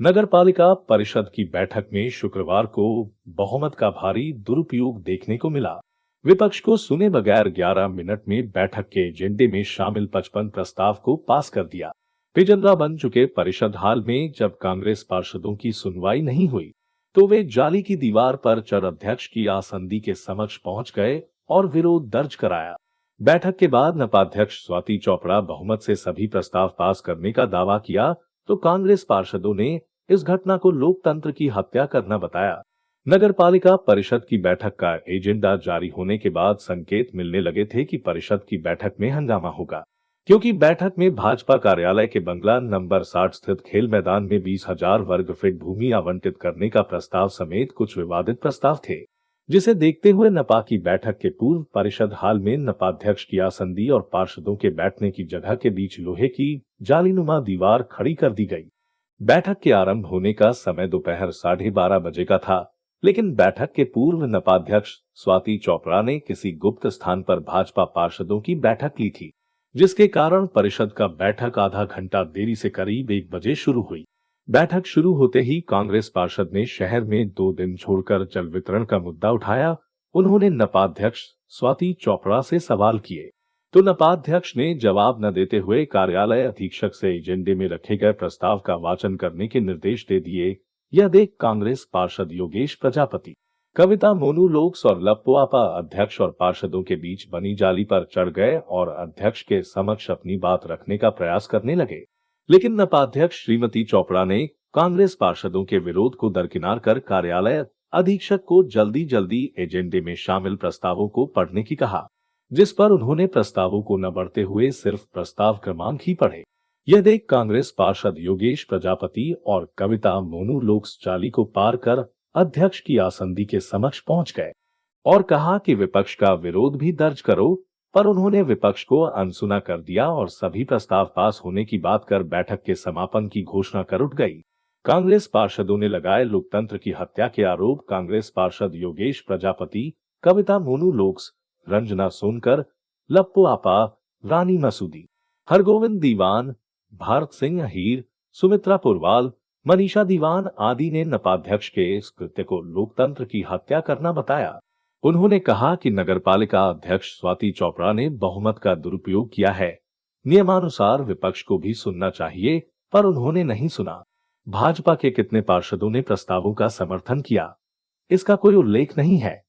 नगर पालिका परिषद की बैठक में शुक्रवार को बहुमत का भारी दुरुपयोग देखने को मिला। विपक्ष को सुने बगैर 11 मिनट में बैठक के एजेंडे में शामिल 55 प्रस्ताव को पास कर दिया। पिंजरा बन चुके परिषद हाल में जब कांग्रेस पार्षदों की सुनवाई नहीं हुई, तो वे जाली की दीवार पर चढ़ अध्यक्ष की आसंदी के समक्ष पहुंच गए और विरोध दर्ज कराया। बैठक के बाद नपाध्यक्ष स्वाति चोपड़ा बहुमत से सभी प्रस्ताव पास करने का दावा किया, तो कांग्रेस पार्षदों ने इस घटना को लोकतंत्र की हत्या करना बताया। नगर पालिका परिषद की बैठक का एजेंडा जारी होने के बाद संकेत मिलने लगे थे कि परिषद की बैठक में हंगामा होगा, क्योंकि बैठक में भाजपा कार्यालय के बंगला नंबर 60 स्थित खेल मैदान में 20,000 वर्ग फीट भूमि आवंटित करने का प्रस्ताव समेत कुछ विवादित प्रस्ताव थे, जिसे देखते हुए नपा की बैठक के पूर्व परिषद हाल में नपाध्यक्ष की आसंदी और पार्षदों के बैठने की जगह के बीच लोहे की जालीनुमा दीवार खड़ी कर दी गई। बैठक के आरंभ होने का समय दोपहर 12:30 बजे का था, लेकिन बैठक के पूर्व नपाध्यक्ष स्वाति चोपड़ा ने किसी गुप्त स्थान पर भाजपा पार्षदों की बैठक ली थी, जिसके कारण परिषद का बैठक आधा घंटा देरी से करीब 1 बजे शुरू हुई। बैठक शुरू होते ही कांग्रेस पार्षद ने शहर में 2 दिन छोड़कर जल वितरण का मुद्दा उठाया। उन्होंने नपाध्यक्ष स्वाति चोपड़ा से सवाल किए, तो नपाध्यक्ष ने जवाब न देते हुए कार्यालय अधीक्षक से एजेंडे में रखे गए प्रस्ताव का वाचन करने के निर्देश दे दिए। यह देख कांग्रेस पार्षद योगेश प्रजापति, कविता मोनू लोक्स और लप्पुआपा अध्यक्ष और पार्षदों के बीच बनी जाली पर चढ़ गए और अध्यक्ष के समक्ष अपनी बात रखने का प्रयास करने लगे। लेकिन नपाध्यक्ष श्रीमती चोपड़ा ने कांग्रेस पार्षदों के विरोध को दरकिनार कर कार्यालय अधीक्षक को जल्दी एजेंडे में शामिल प्रस्तावों को पढ़ने की कहा, जिस पर उन्होंने प्रस्तावों को न बढ़ते हुए सिर्फ प्रस्ताव क्रमांक ही पढ़े। यह देख कांग्रेस पार्षद योगेश प्रजापति और कविता मोनू लोक्स जाली को पार कर अध्यक्ष की आसंदी के समक्ष पहुंच गए और कहा कि विपक्ष का विरोध भी दर्ज करो, पर उन्होंने विपक्ष को अनसुना कर दिया और सभी प्रस्ताव पास होने की बात कर बैठक के समापन की घोषणा कर उठ गई। कांग्रेस पार्षदों ने लगाए लोकतंत्र की हत्या के आरोप। कांग्रेस पार्षद योगेश प्रजापति, कविता मोनू लोक्स, रंजना सोनकर, लप्पुआपा, रानी मसूदी, हरगोविंद दीवान, भारत सिंह अहीर, सुमित्रा पुरवाल, मनीषा दीवान आदि ने नपाध्यक्ष के इस कृत्य को लोकतंत्र की हत्या करना बताया। उन्होंने कहा कि नगरपालिका अध्यक्ष स्वाति चोपड़ा ने बहुमत का दुरुपयोग किया है। नियमानुसार विपक्ष को भी सुनना चाहिए, पर उन्होंने नहीं सुना। भाजपा के कितने पार्षदों ने प्रस्तावों का समर्थन किया, इसका कोई उल्लेख नहीं है।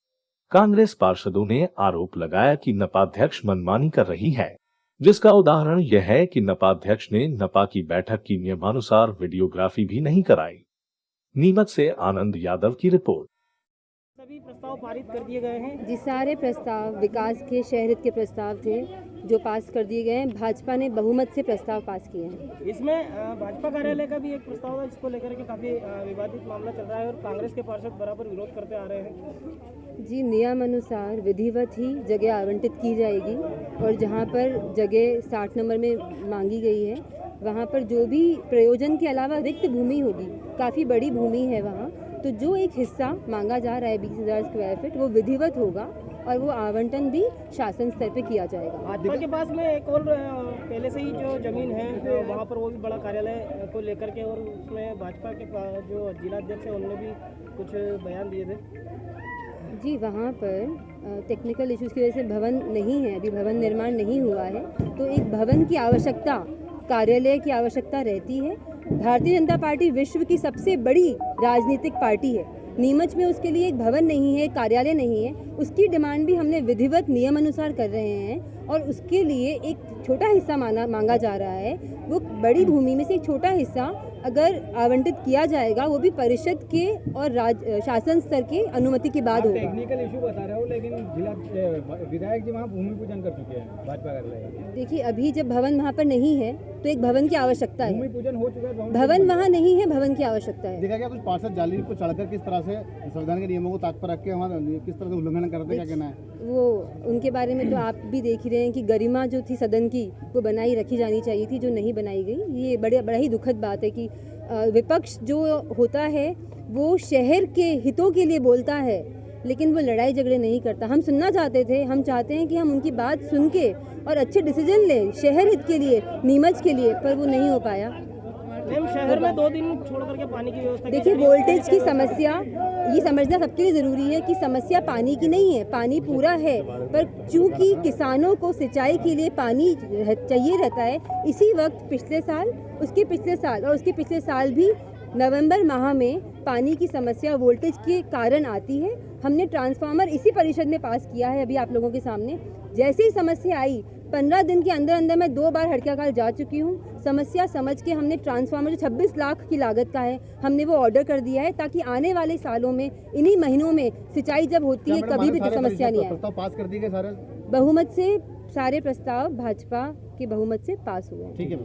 कांग्रेस पार्षदों ने आरोप लगाया कि नपाध्यक्ष मनमानी कर रही है, जिसका उदाहरण यह है कि नपाध्यक्ष ने नपा की बैठक की नियमानुसार वीडियोग्राफी भी नहीं कराई। नीमच से आनंद यादव की रिपोर्ट। सभी प्रस्ताव पारित कर दिए गए हैं। जी, सारे प्रस्ताव विकास के शहर हित के प्रस्ताव थे जो पास कर दिए गए हैं। भाजपा ने बहुमत से प्रस्ताव पास किए हैं। इसमें भाजपा कार्यालय का भी एक प्रस्ताव है, जिसको लेकर के काफी विवादित मामला चल रहा है और कांग्रेस के पार्षद बराबर विरोध करते आ रहे हैं। जी, नियम अनुसार विधिवत ही जगह आवंटित की जाएगी और जहां पर जगह 60 नंबर में मांगी गई है, वहां पर जो भी प्रयोजन के अलावा रिक्त भूमि होगी, काफ़ी बड़ी भूमि है वहां, तो जो एक हिस्सा मांगा जा रहा है 20,000 स्क्वायर फीट, वो विधिवत होगा और वो आवंटन भी शासन स्तर पे किया जाएगा। भाजपा के पास में एक और पहले से ही जो जमीन है वहाँ पर वो भी बड़ा कार्यालय को लेकर के, और उसमें भाजपा के जो जिलाध्यक्ष है उन्होंने भी कुछ बयान दिए थे। जी, वहाँ पर टेक्निकल इश्यूज़ की वजह से भवन नहीं है, अभी भवन निर्माण नहीं हुआ है, तो एक भवन की आवश्यकता, कार्यालय की आवश्यकता रहती है। भारतीय जनता पार्टी विश्व की सबसे बड़ी राजनीतिक पार्टी है। नीमच में उसके लिए एक भवन नहीं है, कार्यालय नहीं है, उसकी डिमांड भी हमने विधिवत नियम अनुसार कर रहे हैं और उसके लिए एक छोटा हिस्सा मांगा जा रहा है। वो बड़ी भूमि में से एक छोटा हिस्सा अगर आवंटित किया जाएगा, वो भी परिषद के और शासन स्तर की अनुमति के बाद होगा। टेक्निकल इशू बता रहे हो, लेकिन जिला विधायक जी वहाँ भूमि पूजन कर चुके हैं भाजपा कार्यालय। देखिए, अभी जब भवन वहाँ पर नहीं है तो एक भवन की आवश्यकता है। भूमि पूजन हो चुका है, भवन वहाँ नहीं है, भवन की आवश्यकता है। देखा गया कुछ पार्षद जाली को चढ़कर किस तरह से संविधान के नियमों को ताक पर रख के वहाँ किस तरह से उल्लंघन कर रहे थे, क्या कहना है? वो उनके बारे में तो आप भी देख ही रहे हैं कि गरिमा जो थी सदन की, वो बनाई रखी जानी चाहिए थी, जो नहीं बनाई गई। ये बड़ा ही दुखद बात है कि विपक्ष जो होता है वो शहर के हितों के लिए बोलता है, लेकिन वो लड़ाई झगड़े नहीं करता। हम सुनना चाहते थे, हम चाहते हैं कि हम उनकी बात सुन के और अच्छे डिसीजन लें शहर हित के लिए, नीमच के लिए, पर वो नहीं हो पाया। मैम शहर में 2 दिन छोड़ करके पानी की व्यवस्था की देखिए जा रही है। वोल्टेज की समस्या, ये समझना सबके लिए ज़रूरी है कि समस्या पानी की नहीं है, पानी पूरा है, पर चूंकि किसानों को सिंचाई के लिए पानी चाहिए रहता है, इसी वक्त पिछले साल, उसके पिछले साल और उसके पिछले साल भी नवंबर माह में पानी की समस्या वोल्टेज के कारण आती है। हमने ट्रांसफार्मर इसी परिषद में पास किया है अभी आप लोगों के सामने। जैसे ही समस्या आई 15 दिन के अंदर अंदर मैं 2 बार हड़कियाकाल जा चुकी हूँ। समस्या समझ के हमने ट्रांसफार्मर जो 26 लाख की लागत का है, हमने वो ऑर्डर कर दिया है ताकि आने वाले सालों में इन्हीं महीनों में सिंचाई जब होती है कभी भी समस्या नहीं आए। प्रस्ताव पास कर दिए गए सारे? बहुमत से सारे प्रस्ताव भाजपा के बहुमत से पास हुए हैं। ठीक है।